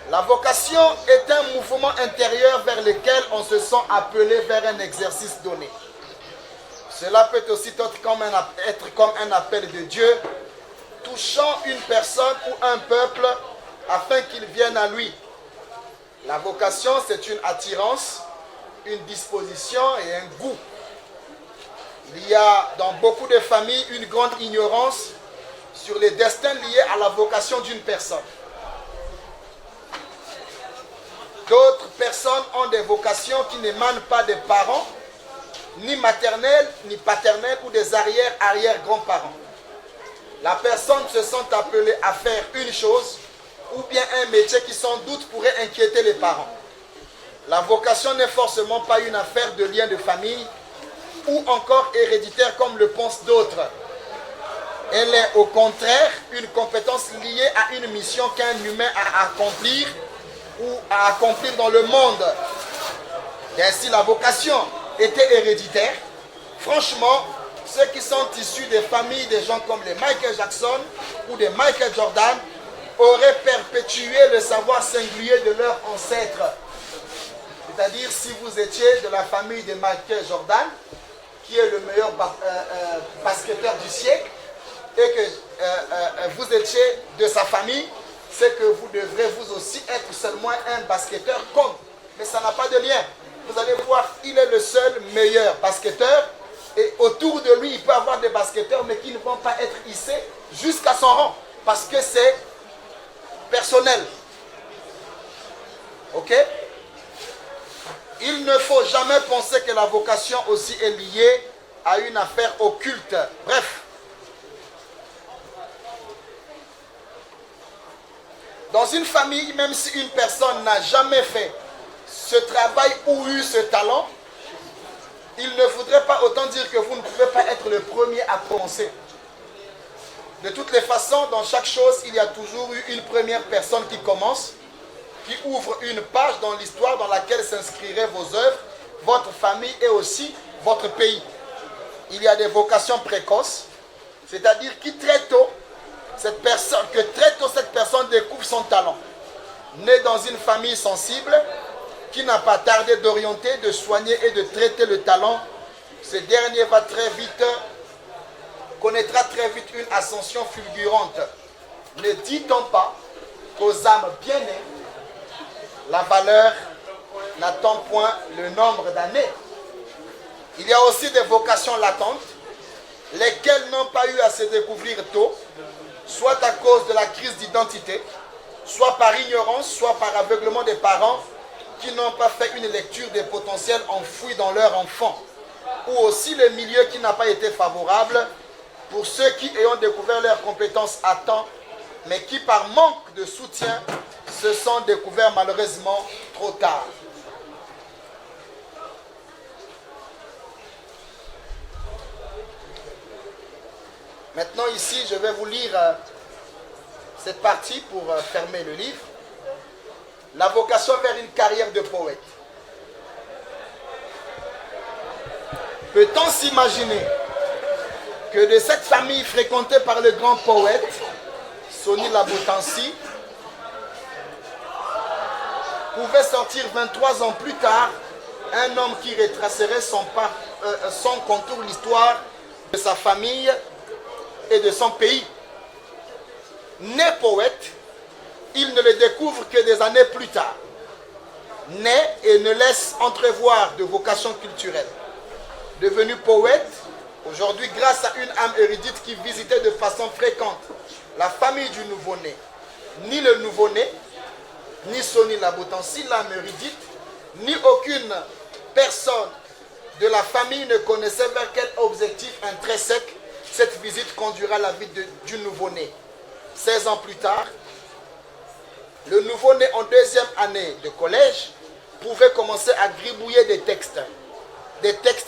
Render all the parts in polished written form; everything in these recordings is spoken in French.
La vocation est un mouvement intérieur vers lequel on se sent appelé vers un exercice donné. Cela peut aussi être comme un appel de Dieu, touchant une personne ou un peuple afin qu'il vienne à lui. La vocation, c'est une attirance, une disposition et un goût. Il y a dans beaucoup de familles une grande ignorance sur les destins liés à la vocation d'une personne. D'autres personnes ont des vocations qui n'émanent pas des parents, ni maternels, ni paternels ou des arrière-grands-parents. La personne se sent appelée à faire une chose ou bien un métier qui sans doute pourrait inquiéter les parents. La vocation n'est forcément pas une affaire de lien de famille ou encore héréditaire comme le pensent d'autres. Elle est au contraire une compétence liée à une mission qu'un humain a à accomplir ou à accomplir dans le monde. Et si la vocation était héréditaire, franchement, ceux qui sont issus des familles des gens comme les Michael Jackson ou des Michael Jordan auraient perpétué le savoir singulier de leurs ancêtres. C'est-à-dire, si vous étiez de la famille de Michael Jordan, qui est le meilleur basketteur du siècle, et que vous étiez de sa famille, c'est que vous devrez vous aussi être seulement un basketteur comme. Mais ça n'a pas de lien. Vous allez voir, il est le seul meilleur basketteur, et autour de lui, il peut y avoir des basketteurs, mais qui ne vont pas être hissés jusqu'à son rang, parce que c'est personnel. Ok? Il ne faut jamais penser que la vocation aussi est liée à une affaire occulte. Bref. Dans une famille, même si une personne n'a jamais fait ce travail ou eu ce talent, il ne faudrait pas autant dire que vous ne pouvez pas être le premier à commencer. De toutes les façons, dans chaque chose, il y a toujours eu une première personne qui commence, qui ouvre une page dans l'histoire dans laquelle s'inscriraient vos œuvres, votre famille et aussi votre pays. Il y a des vocations précoces, c'est-à-dire que très tôt, cette personne découvre son talent. Né dans une famille sensible, qui n'a pas tardé d'orienter, de soigner et de traiter le talent, ce dernier connaîtra très vite une ascension fulgurante. Ne dit-on pas qu'aux âmes bien nées, la valeur n'attend point le nombre d'années? Il y a aussi des vocations latentes, lesquelles n'ont pas eu à se découvrir tôt, soit à cause de la crise d'identité, soit par ignorance, soit par aveuglement des parents qui n'ont pas fait une lecture des potentiels enfouis dans leur enfant, ou aussi le milieu qui n'a pas été favorable pour ceux qui ayant découvert leurs compétences à temps, mais qui par manque de soutien se sont découverts malheureusement trop tard. Maintenant ici, je vais vous lire cette partie pour fermer le livre. La vocation vers une carrière de poète. Peut-on s'imaginer que de cette famille fréquentée par le grand poète, Sonny Labotansi, pouvait sortir 23 ans plus tard un homme qui retracerait sans contour l'histoire de sa famille et de son pays. Né poète, il ne le découvre que des années plus tard. Né et ne laisse entrevoir de vocation culturelle. Devenu poète, aujourd'hui grâce à une âme érudite qui visitait de façon fréquente la famille du nouveau-né. Ni le nouveau-né, ni Sonny Labotansi, l'âme érudite, ni aucune personne de la famille ne connaissait vers quel objectif intrinsèque cette visite conduira la vie du nouveau-né. 16 ans plus tard, le nouveau-né en deuxième année de collège pouvait commencer à gribouiller des textes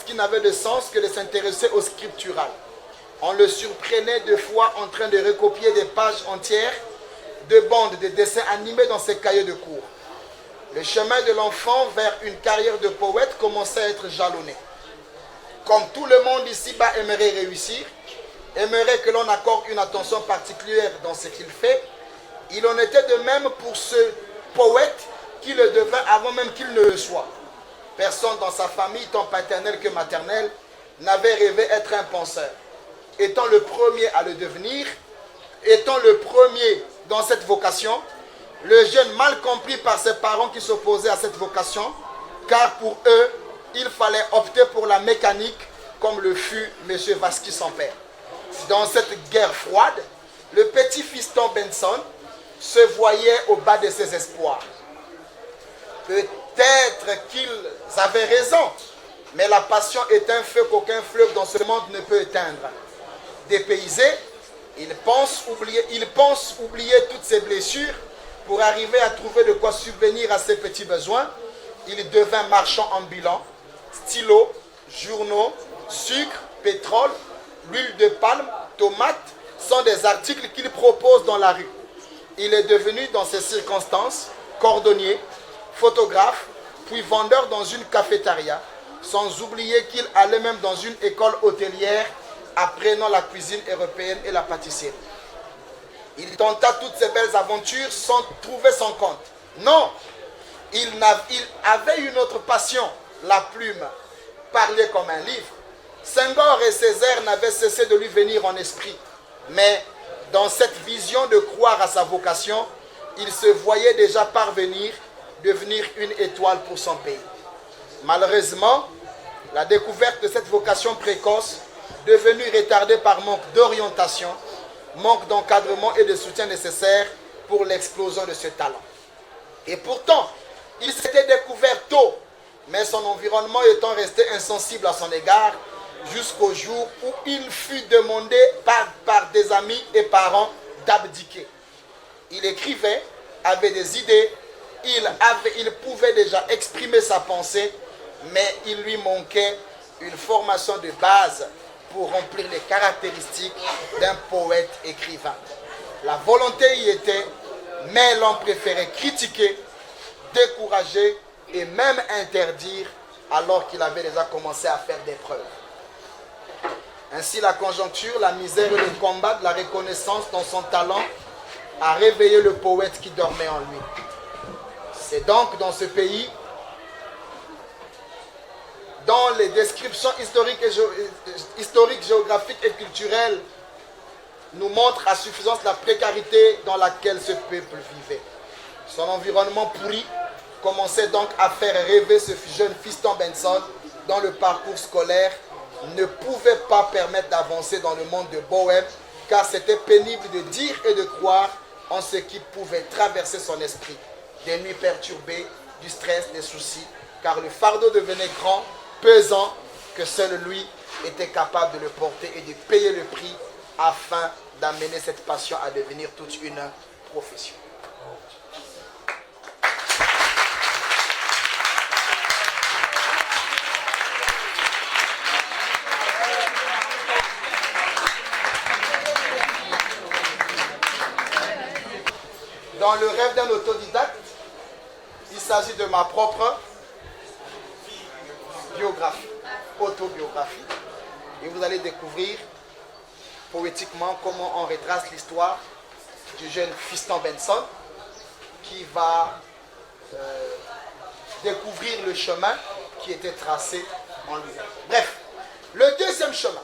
qui n'avaient de sens que de s'intéresser au scriptural. On le surprenait deux fois en train de recopier des pages entières de bandes de dessins animés dans ses cahiers de cours. Le chemin de l'enfant vers une carrière de poète commençait à être jalonné. Comme tout le monde ici-bas aimerait réussir, aimerait que l'on accorde une attention particulière dans ce qu'il fait, il en était de même poète qui le devint avant même qu'il ne le soit. Personne dans sa famille, tant paternelle que maternelle, n'avait rêvé être un penseur. Étant le premier à le devenir, étant le premier dans cette vocation, le jeune mal compris par ses parents qui s'opposaient à cette vocation, car pour eux, il fallait opter pour la mécanique comme le fut M. Vasqui son père. Dans cette guerre froide, le petit fiston Benson se voyait au bas de ses espoirs. Peut-être qu'ils avaient raison, mais la passion est un feu qu'aucun fleuve dans ce monde ne peut éteindre. Dépaysé, il pense oublier toutes ses blessures pour arriver à trouver de quoi subvenir à ses petits besoins. Il devint marchand ambulant. Stylos, journaux, sucre, pétrole, l'huile de palme, tomates sont des articles qu'il propose dans la rue. Il est devenu dans ces circonstances cordonnier, photographe, puis vendeur dans une cafétéria, sans oublier qu'il allait même dans une école hôtelière apprenant la cuisine européenne et la pâtisserie. Il tenta toutes ces belles aventures sans trouver son compte. Non, il avait une autre passion, la plume, parler comme un livre. Senghor et Césaire n'avaient cessé de lui venir en esprit. Mais dans cette vision de croire à sa vocation, il se voyait déjà parvenir, devenir une étoile pour son pays. Malheureusement, la découverte de cette vocation précoce, devenue retardée par manque d'orientation, manque d'encadrement et de soutien nécessaire pour l'explosion de ce talent. Et pourtant, il s'était découvert tôt, mais son environnement étant resté insensible à son égard, jusqu'au jour où il fut demandé par des amis et parents d'abdiquer. Il écrivait, avait des idées, il pouvait déjà exprimer sa pensée, mais il lui manquait une formation de base pour remplir les caractéristiques d'un poète écrivain. La volonté y était, mais l'on préférait critiquer, décourager et même interdire alors qu'il avait déjà commencé à faire des preuves. Ainsi, la conjoncture, la misère et le combat de la reconnaissance dans son talent a réveillé le poète qui dormait en lui. C'est donc dans ce pays, dont les descriptions historiques, géographiques et culturelles nous montrent à suffisance la précarité dans laquelle ce peuple vivait. Son environnement pourri commençait donc à faire rêver ce jeune fiston Benson dont le parcours scolaire ne pouvait pas permettre d'avancer dans le monde de Bohème, car c'était pénible de dire et de croire en ce qui pouvait traverser son esprit. Des nuits perturbées, du stress, des soucis, car le fardeau devenait grand, pesant, que seul lui était capable de le porter et de payer le prix afin d'amener cette passion à devenir toute une profession. Dans le rêve d'un autodidacte, il s'agit de ma propre biographie, autobiographie. Et vous allez découvrir poétiquement comment on retrace l'histoire du jeune fiston Benson qui va découvrir le chemin qui était tracé en lui. Bref, le deuxième chemin.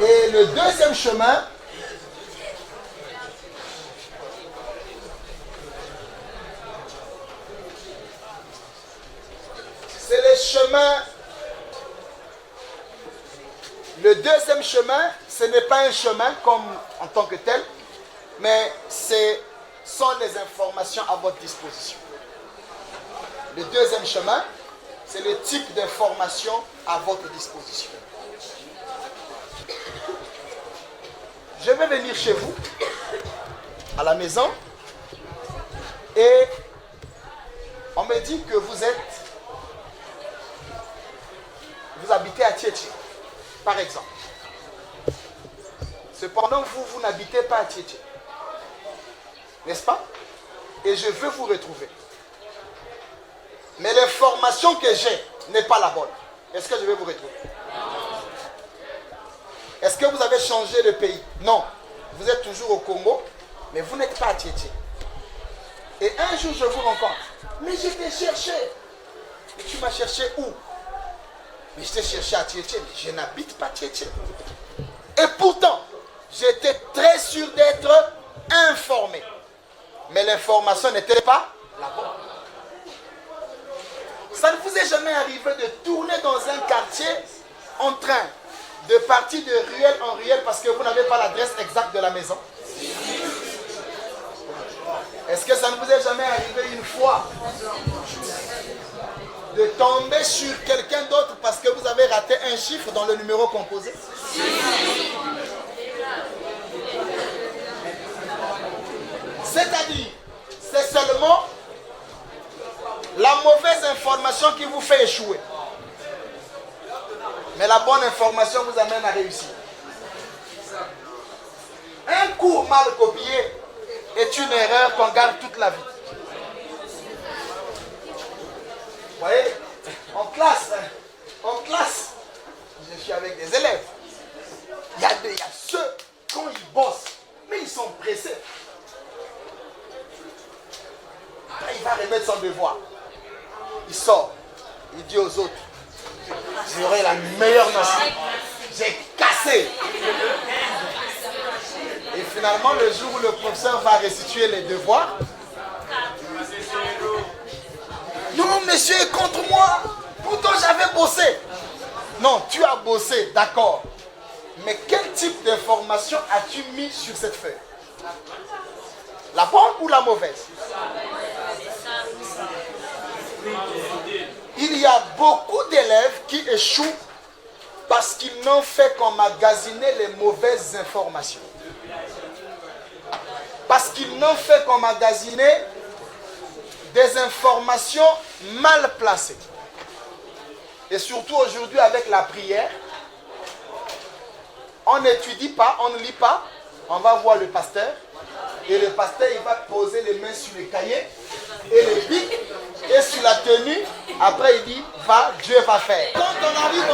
Et le deuxième chemin, c'est le chemin. Le deuxième chemin, ce n'est pas un chemin comme en tant que tel, mais ce sont les informations à votre disposition. Le deuxième chemin, c'est le type d'information à votre disposition. Je vais venir chez vous, à la maison, et on me dit que vous habitez à Tietché, par exemple. Cependant, vous n'habitez pas à Tietché. N'est-ce pas? Et je veux vous retrouver. Mais l'information que j'ai n'est pas la bonne. Est-ce que je vais vous retrouver? Est-ce que vous avez changé de pays? Non. Vous êtes toujours au Congo, mais vous n'êtes pas à Tietché. Et un jour, je vous rencontre. Mais je t'ai cherché. Et tu m'as cherché où? Mais je t'ai cherché à Tietché. Mais je n'habite pas Tietché. Et pourtant, j'étais très sûr d'être informé. Mais l'information n'était pas la bonne. Ça ne vous est jamais arrivé de tourner dans un quartier en train de partir de ruelle en ruelle parce que vous n'avez pas l'adresse exacte de la maison? Est-ce que ça ne vous est jamais arrivé une fois de tomber sur quelqu'un d'autre parce que vous avez raté un chiffre dans le numéro composé? C'est-à-dire, c'est seulement la mauvaise information qui vous fait échouer. Mais la bonne information vous amène à réussir. Un cours mal copié est une erreur qu'on garde toute la vie. Vous voyez, en classe, je suis avec des élèves. Il y a ceux, quand ils bossent, mais ils sont pressés. Après, il va remettre son devoir. Il sort, il dit aux autres, j'aurai la meilleure note. J'ai cassé. Et finalement, le jour où le professeur va restituer les devoirs, non, monsieur est contre moi. Pourtant, j'avais bossé. Non, tu as bossé, d'accord. Mais quel type d'information as-tu mis sur cette feuille? La bonne ou la mauvaise? Il y a beaucoup d'élèves qui échouent parce qu'ils n'ont fait qu'emmagasiner les mauvaises informations. Parce qu'ils n'ont fait qu'emmagasiner des informations mal placées. Et surtout aujourd'hui avec la prière, on n'étudie pas, on ne lit pas, on va voir le pasteur. Et le pasteur, il va poser les mains sur les cahiers et les bics et sur la tenue. Après, il dit, va, Dieu va faire. Quand on arrive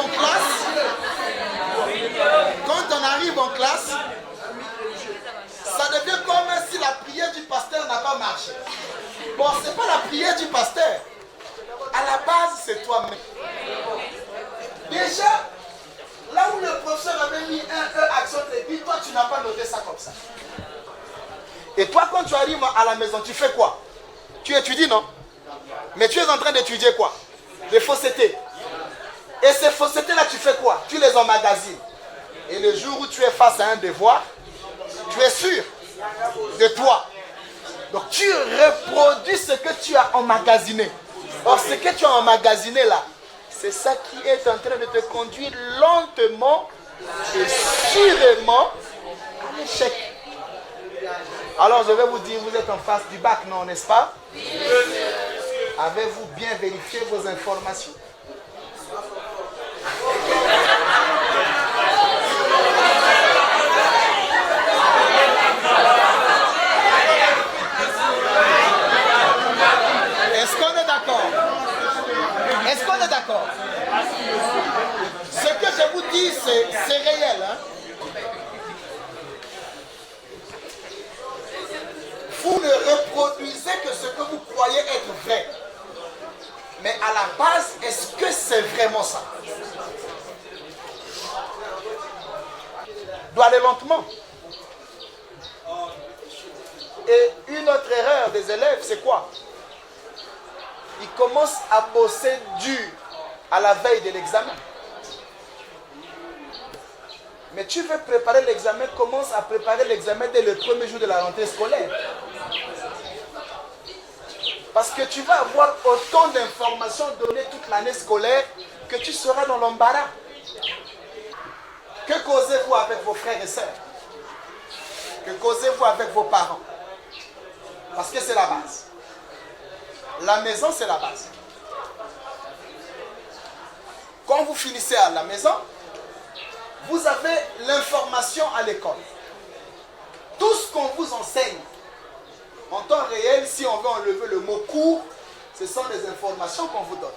en classe, ça devient comme si la prière du pasteur n'a pas marché. Bon, ce n'est pas la prière du pasteur. À la base, c'est toi-même. Déjà, là où le professeur avait mis un E accent aigu, toi, tu n'as pas noté ça comme ça. Et toi, quand tu arrives à la maison, tu fais quoi? Tu étudies, non? Mais tu es en train d'étudier quoi? Des faussetés. Et ces faussetés-là, tu fais quoi? Tu les emmagasines. Et le jour où tu es face à un devoir, tu es sûr de toi. Donc tu reproduis ce que tu as emmagasiné. Or, ce que tu as emmagasiné là, c'est ça qui est en train de te conduire lentement et sûrement à l'échec. Alors je vais vous dire, vous êtes en face du bac, non, n'est-ce pas? Avez-vous bien vérifié vos informations? Est-ce qu'on est d'accord? Est-ce qu'on est d'accord? Ce que je vous dis, c'est réel. Hein? Vous ne reproduisez que ce que vous croyez être vrai. Mais à la base, est-ce que c'est vraiment ça? Doit aller lentement. Et une autre erreur des élèves, c'est quoi? Ils commencent à bosser dur à la veille de l'examen. Mais tu veux préparer l'examen, commence à préparer l'examen dès le premier jour de la rentrée scolaire. Parce que tu vas avoir autant d'informations données toute l'année scolaire que tu seras dans l'embarras. Que causez-vous avec vos frères et sœurs? Que causez-vous avec vos parents? Parce que c'est la base. La maison, c'est la base. Quand vous finissez à la maison, vous avez l'information à l'école. Tout ce qu'on vous enseigne, en temps réel, si on veut enlever le mot cours, ce sont des informations qu'on vous donne.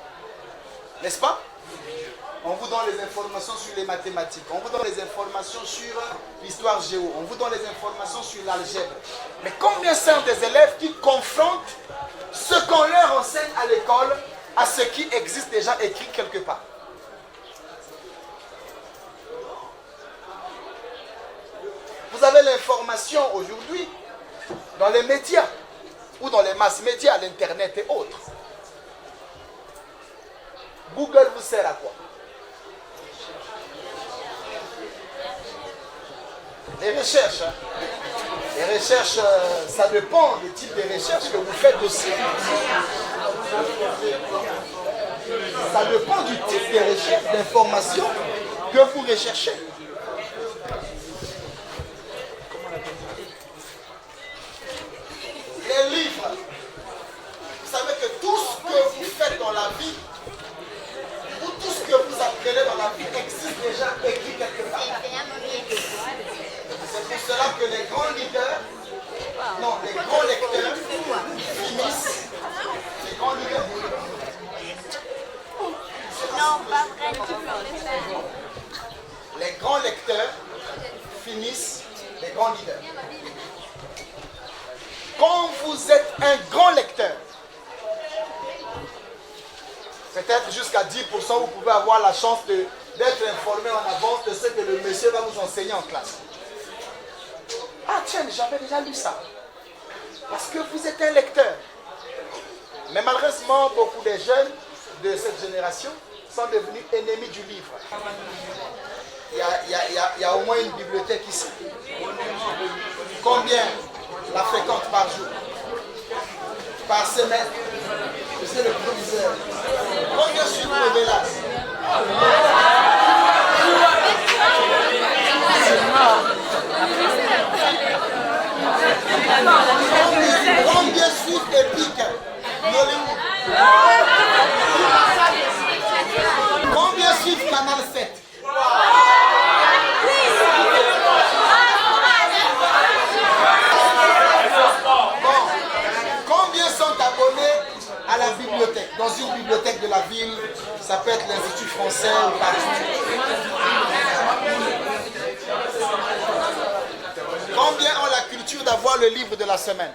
N'est-ce pas? On vous donne les informations sur les mathématiques, on vous donne les informations sur l'histoire géo, on vous donne les informations sur l'algèbre. Mais combien sont des élèves qui confrontent à ce qui existe déjà écrit quelque part. Vous avez l'information aujourd'hui dans les médias ou dans les masses médias, l'Internet et autres. Google vous sert à quoi? Les recherches. Les recherches, ça dépend du type de recherche que vous faites aussi. Ça dépend du type de recherche, d'information que vous recherchez. Les livres. Vous savez que tout ce que vous faites dans la vie, ou tout ce que vous apprenez dans la vie existe déjà écrit quelque part. C'est pour cela que les grands leaders, non, les grands lecteurs finissent. Les grands leaders. Non, pas vrai. Les grands lecteurs finissent les grands leaders. Quand vous êtes un grand lecteur, peut-être jusqu'à 10%, vous pouvez avoir la chance d'être informé en avance de ce que le monsieur va vous enseigner en classe. Ah tiens, j'avais déjà lu ça. Parce que vous êtes un lecteur. Mais malheureusement, beaucoup de jeunes de cette génération sont devenus ennemis du livre. Il y a au moins une bibliothèque ici. Combien la fréquente par jour? Par semaine? C'est le proviseur. Combien suivent le Vélas? Combien suivent Epic? Nollywood? Combien suivent Canal 7? Combien sont abonnés à la bibliothèque? Dans une bibliothèque de la ville, ça peut être l'Institut français ou partout. Combien ont la culture d'avoir le livre de la semaine?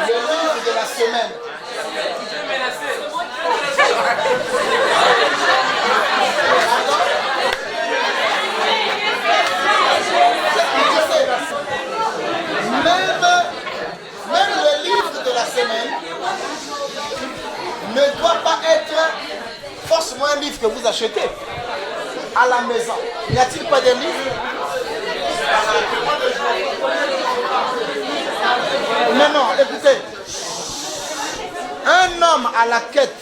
Le livre de la semaine. Même le livre de la semaine ne doit pas être forcément un livre que vous achetez à la maison. N'y a-t-il pas de livres? Non, écoutez. Un homme à la quête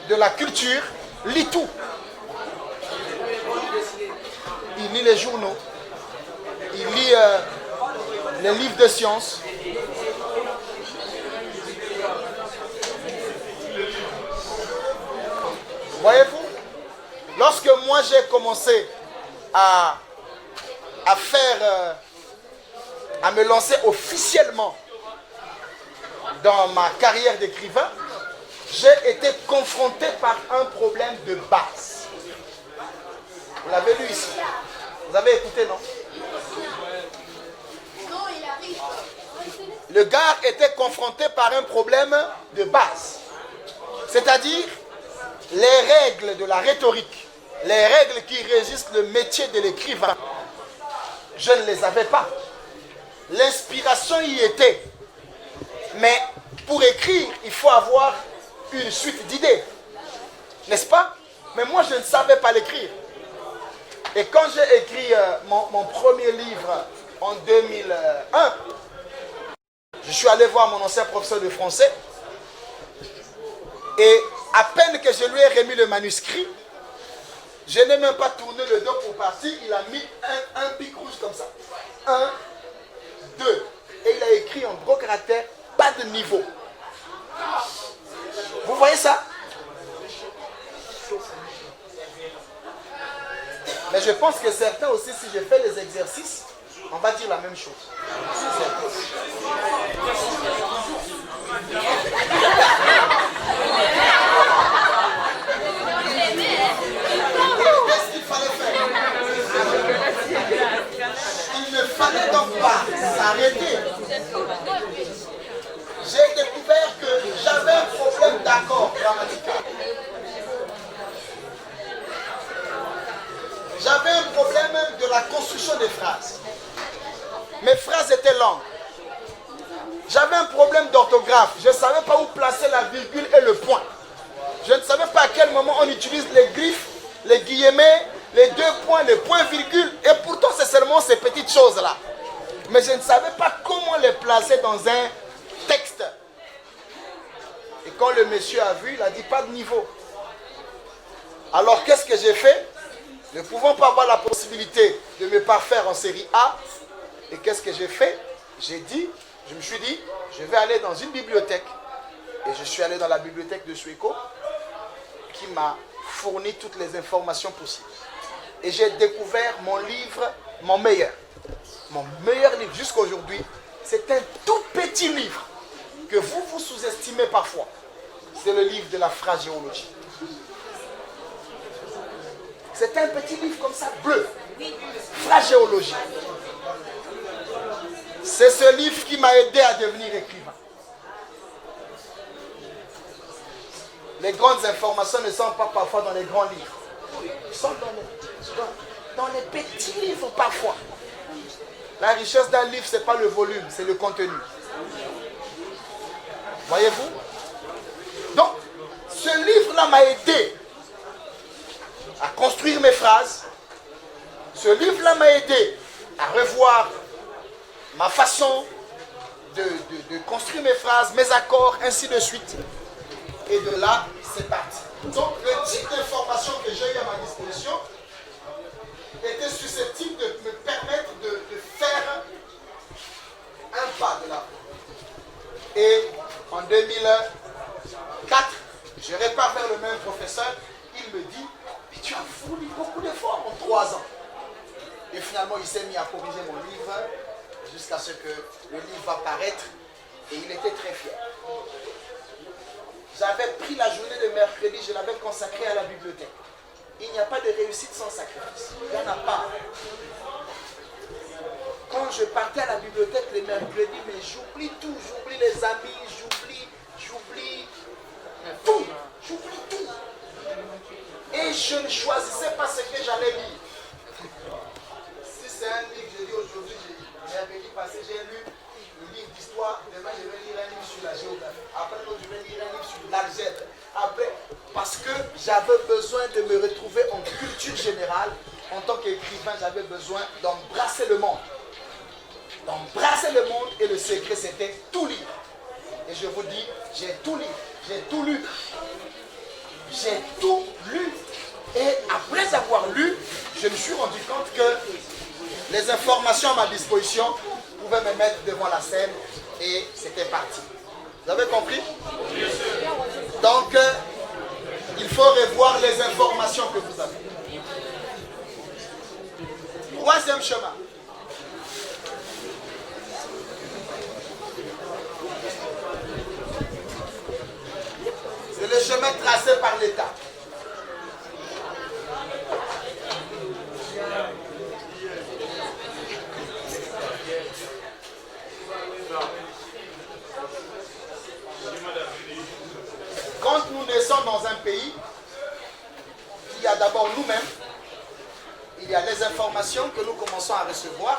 de la culture lit tout. Il lit les journaux. Il lit les livres de sciences. Voyez-vous, lorsque moi j'ai commencé à me lancer officiellement dans ma carrière d'écrivain, j'ai été confronté par un problème de base. Vous l'avez lu ici. Vous avez écouté, non? Le gars était confronté par un problème de base. C'est-à-dire les règles de la rhétorique, les règles qui régissent le métier de l'écrivain. Je ne les avais pas. L'inspiration y était. Mais pour écrire, il faut avoir une suite d'idées. N'est-ce pas? Mais moi, je ne savais pas l'écrire. Et quand j'ai écrit mon premier livre en 2001, je suis allé voir mon ancien professeur de français. Et à peine que je lui ai remis le manuscrit, je n'ai même pas tourné le dos pour partir. Il a mis un pic rouge comme ça. 1, 2. Et il a écrit en gros caractère, pas de niveau. Vous voyez ça? Mais je pense que certains aussi, si je fais les exercices, on va dire la même chose. Qu'est-ce qu'il fallait faire? Il ne fallait donc pas s'arrêter. J'ai découvert grammaticale. J'avais un problème de la construction des phrases. Mes phrases étaient longues. J'avais un problème d'orthographe. Je ne savais pas où placer la virgule et le point. Je ne savais pas à quel moment on utilise les griffes, les guillemets, les deux points, les points-virgules. Et pourtant, c'est seulement ces petites choses-là. Mais je ne savais pas comment les placer dans un texte. Et quand le monsieur a vu, il a dit pas de niveau. Alors qu'est-ce que j'ai fait? Ne pouvant pas avoir la possibilité de me parfaire en série A. Et qu'est-ce que j'ai fait? Je me suis dit, je vais aller dans une bibliothèque. Et je suis allé dans la bibliothèque de Suéco, qui m'a fourni toutes les informations possibles. Et j'ai découvert mon livre, mon meilleur livre jusqu'à aujourd'hui. C'est un tout petit livre que vous sous-estimez parfois. C'est le livre de la phraséologie. C'est un petit livre comme ça, bleu. Phraséologie. C'est ce livre qui m'a aidé à devenir écrivain. Les grandes informations ne sont pas parfois dans les grands livres. Ils sont dans les petits livres parfois. La richesse d'un livre, ce n'est pas le volume, c'est le contenu. Voyez-vous? Donc, ce livre-là m'a aidé à construire mes phrases. Ce livre-là m'a aidé à revoir ma façon de construire mes phrases, mes accords, ainsi de suite. Et de là, c'est parti. Donc, le type d'information que j'ai eu à ma disposition était susceptible de me permettre de faire un pas de là. Et en 2004, je repars vers le même professeur. Il me dit, mais tu as fourni beaucoup d'efforts en 3 ans. Et finalement, il s'est mis à corriger mon livre jusqu'à ce que le livre va paraître. Et il était très fier. J'avais pris la journée de mercredi, je l'avais consacrée à la bibliothèque. Il n'y a pas de réussite sans sacrifice. Il n'y en a pas. Quand je partais à la bibliothèque les mercredis, mais j'oublie tout. J'oublie les amis, j'oublie tout. J'oublie tout. Et je ne choisissais pas ce que j'allais lire. Si c'est un livre, je dis aujourd'hui, mercredi passé, j'ai lu le livre d'histoire. Demain, je vais lire un livre sur la géographie. Après, je vais lire un livre sur l'algèbre. Après, parce que j'avais besoin de me retrouver en culture générale. En tant qu'écrivain, j'avais besoin d'embrasser le monde. D'embrasser le monde, et le secret, c'était tout lire. Et je vous dis, j'ai tout lu. J'ai tout lu. J'ai tout lu. Et après avoir lu, je me suis rendu compte que les informations à ma disposition pouvaient me mettre devant la scène, et c'était parti. Vous avez compris? Donc, il faut revoir les informations que vous avez. Troisième chemin. C'est le chemin tracé par l'État. Quand nous naissons dans un pays, il y a d'abord nous-mêmes, il y a les informations que nous commençons à recevoir.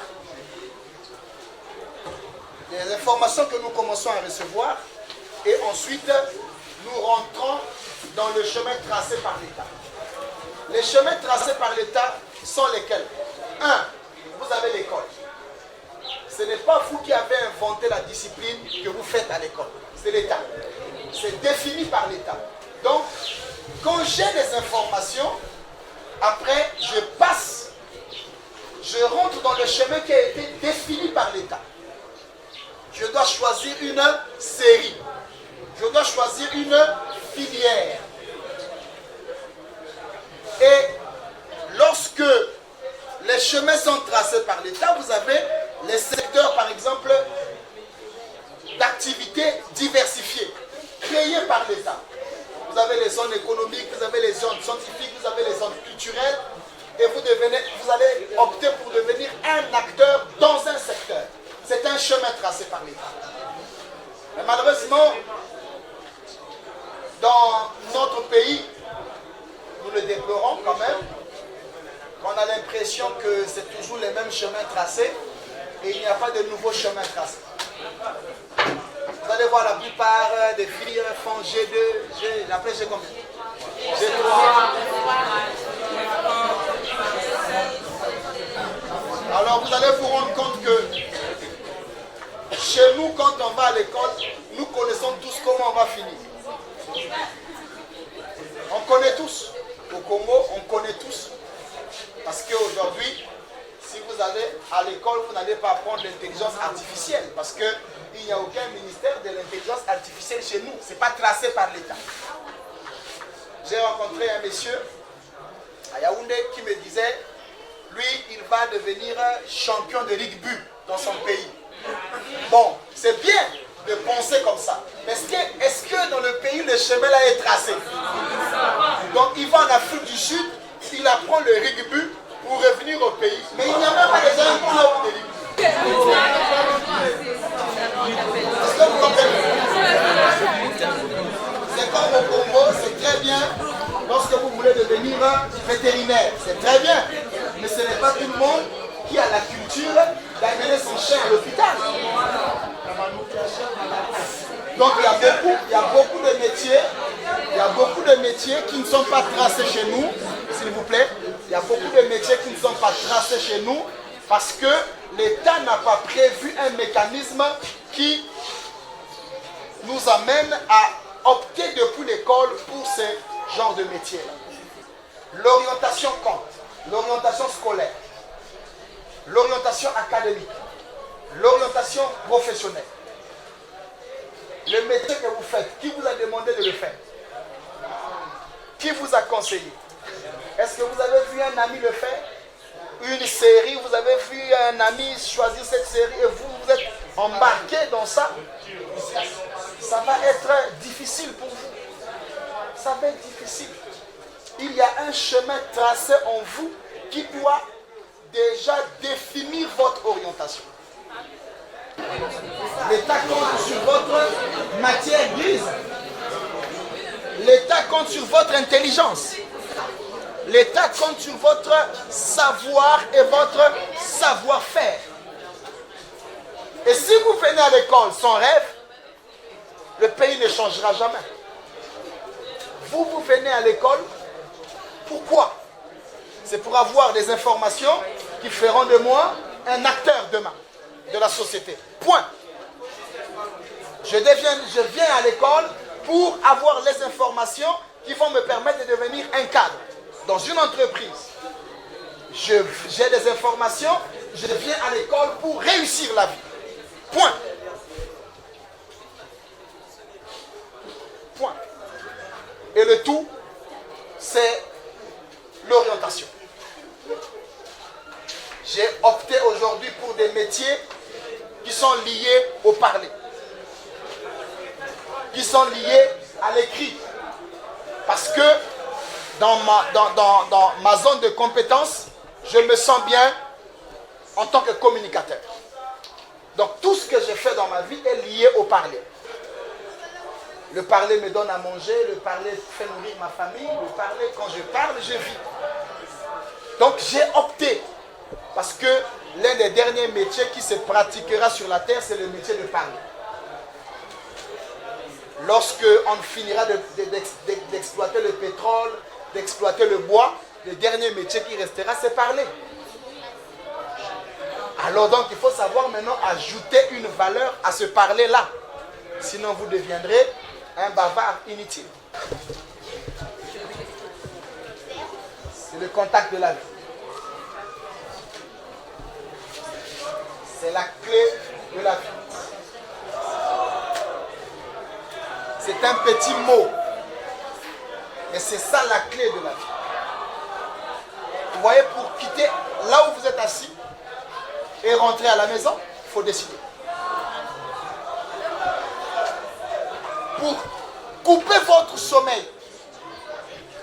Les informations que nous commençons à recevoir, et ensuite nous rentrons dans le chemin tracé par l'État. Les chemins tracés par l'État sont lesquels? 1. Vous avez l'école. Ce n'est pas vous qui avez inventé la discipline que vous faites à l'école. C'est l'État. C'est défini par l'État. Donc, quand j'ai des informations, après, je rentre dans le chemin qui a été défini par l'État. Je dois choisir une série. Je dois choisir une filière. Et lorsque les chemins sont tracés par l'État, vous avez les secteurs, par exemple, d'activités diversifiées, créées par l'État. Vous avez les zones économiques, vous avez les zones scientifiques, vous avez les zones culturelles, et vous allez opter pour devenir un acteur dans un secteur. C'est un chemin tracé par l'État. Mais malheureusement, Dans notre pays, nous le déplorons quand même. On a l'impression que c'est toujours les mêmes chemins tracés et il n'y a pas de nouveaux chemins tracés. Vous allez voir la plupart des filles font G2, après G combien? G3. Alors vous allez vous rendre compte que chez nous, quand on va à l'école, nous connaissons tous comment on va finir. On connaît tous. Au Congo, on connaît tous. Parce qu'aujourd'hui, si vous allez à l'école, vous n'allez pas apprendre l'intelligence artificielle. Parce qu'il n'y a aucun ministère de l'intelligence artificielle chez nous. Ce n'est pas tracé par l'État. J'ai rencontré un monsieur à Yaoundé qui me disait, lui, il va devenir champion de rugby dans son pays. Bon, c'est bien de penser comme ça. Mais est-ce que dans le pays, le chemin là est tracé? Donc il va en Afrique du Sud, il apprend le rugby pour revenir au pays. Mais il n'y a même pas déjà un club de rugby. Est-ce que vous comprenez? C'est comme au Congo, c'est très bien lorsque vous voulez devenir vétérinaire. C'est très bien. Mais ce n'est pas tout le monde qui a la culture d'amener son chien à l'hôpital. Donc il y a beaucoup de métiers qui ne sont pas tracés chez nous, s'il vous plaît. Il y a beaucoup de métiers qui ne sont pas tracés chez nous parce que l'État n'a pas prévu un mécanisme qui nous amène à opter depuis l'école pour ce genre de métiers-là. L'orientation compte, l'orientation scolaire, l'orientation académique, l'orientation professionnelle. Le métier que vous faites, qui vous a demandé de le faire? Qui vous a conseillé? Est-ce que vous avez vu un ami le faire? Une série, vous avez vu un ami choisir cette série et vous êtes embarqué dans ça? Ça va être difficile pour vous. Ça va être difficile. Il y a un chemin tracé en vous qui doit déjà définir votre orientation. L'État compte sur votre matière grise. L'État compte sur votre intelligence. L'État compte sur votre savoir et votre savoir-faire. Et si vous venez à l'école sans rêve, le pays ne changera jamais. Vous venez à l'école, pourquoi? C'est pour avoir des informations qui feront de moi un acteur demain de la société. Point. Je viens à l'école pour avoir les informations qui vont me permettre de devenir un cadre dans une entreprise. J'ai des informations, je viens à l'école pour réussir la vie. Point. Point. Et le tout, c'est l'orientation. J'ai opté aujourd'hui pour des métiers qui sont liés au parler, qui sont liés à l'écrit. Parce que dans ma zone de compétence, je me sens bien en tant que communicateur. Donc tout ce que je fais dans ma vie est lié au parler. Le parler me donne à manger, le parler fait nourrir ma famille, le parler, quand je parle, je vis. Donc j'ai opté, parce que l'un des derniers métiers qui se pratiquera sur la terre, c'est le métier de parler. Lorsque on finira d'exploiter le pétrole, d'exploiter le bois, le dernier métier qui restera, c'est parler. Alors donc il faut savoir maintenant ajouter une valeur à ce parler-là. Sinon vous deviendrez un bavard inutile. C'est le contact de la vie. C'est la clé de la vie. C'est un petit mot. Mais c'est ça la clé de la vie. Vous voyez, pour quitter là où vous êtes assis et rentrer à la maison, il faut décider. Pour couper votre sommeil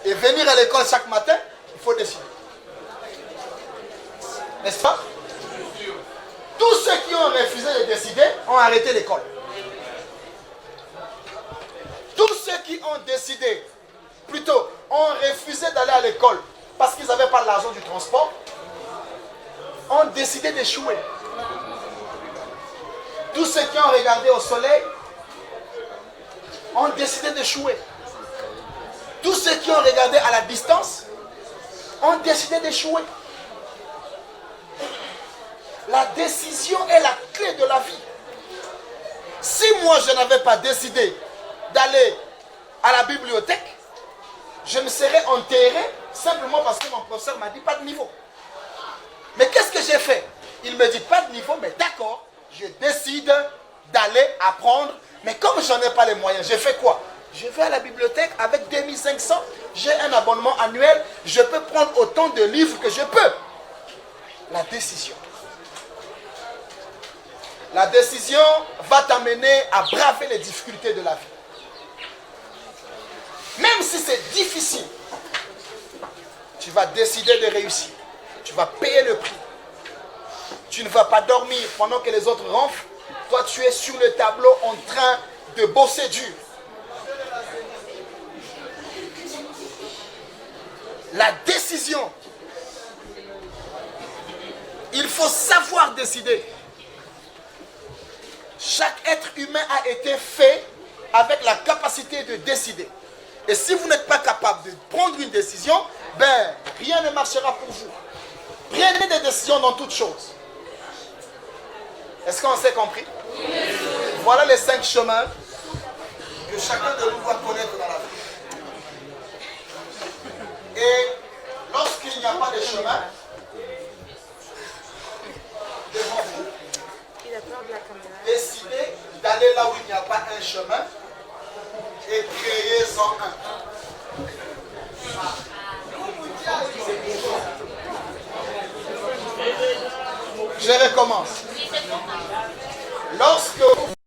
et venir à l'école chaque matin, il faut décider. N'est-ce pas? Tous ceux qui ont refusé de décider ont arrêté l'école. Tous ceux qui ont décidé, plutôt, ont refusé d'aller à l'école parce qu'ils n'avaient pas l'argent du transport, ont décidé d'échouer. Tous ceux qui ont regardé au soleil ont décidé d'échouer. Tous ceux qui ont regardé à la distance ont décidé d'échouer. La décision est la clé de la vie. Si moi je n'avais pas décidé d'aller à la bibliothèque, je me serais enterré simplement parce que mon professeur m'a dit pas de niveau. Mais qu'est-ce que j'ai fait? Il me dit pas de niveau, mais d'accord, je décide d'aller apprendre. Mais comme je n'en ai pas les moyens, j'ai fait quoi? Je vais à la bibliothèque avec 2500, j'ai un abonnement annuel, je peux prendre autant de livres que je peux. La décision. La décision va t'amener à braver les difficultés de la vie. Même si c'est difficile, tu vas décider de réussir. Tu vas payer le prix. Tu ne vas pas dormir pendant que les autres ronflent. Toi, tu es sur le tableau en train de bosser dur. La décision. Il faut savoir décider. Chaque être humain a été fait avec la capacité de décider. Et si vous n'êtes pas capable de prendre une décision, ben, rien ne marchera pour vous. Prenez des décisions dans toutes choses. Est-ce qu'on s'est compris? Voilà les 5 chemins que chacun de nous doit connaître dans la vie. Et lorsqu'il n'y a pas de chemin, devant vous, décidez d'aller là où il n'y a pas un chemin et créez-en un. Je recommence. Lorsque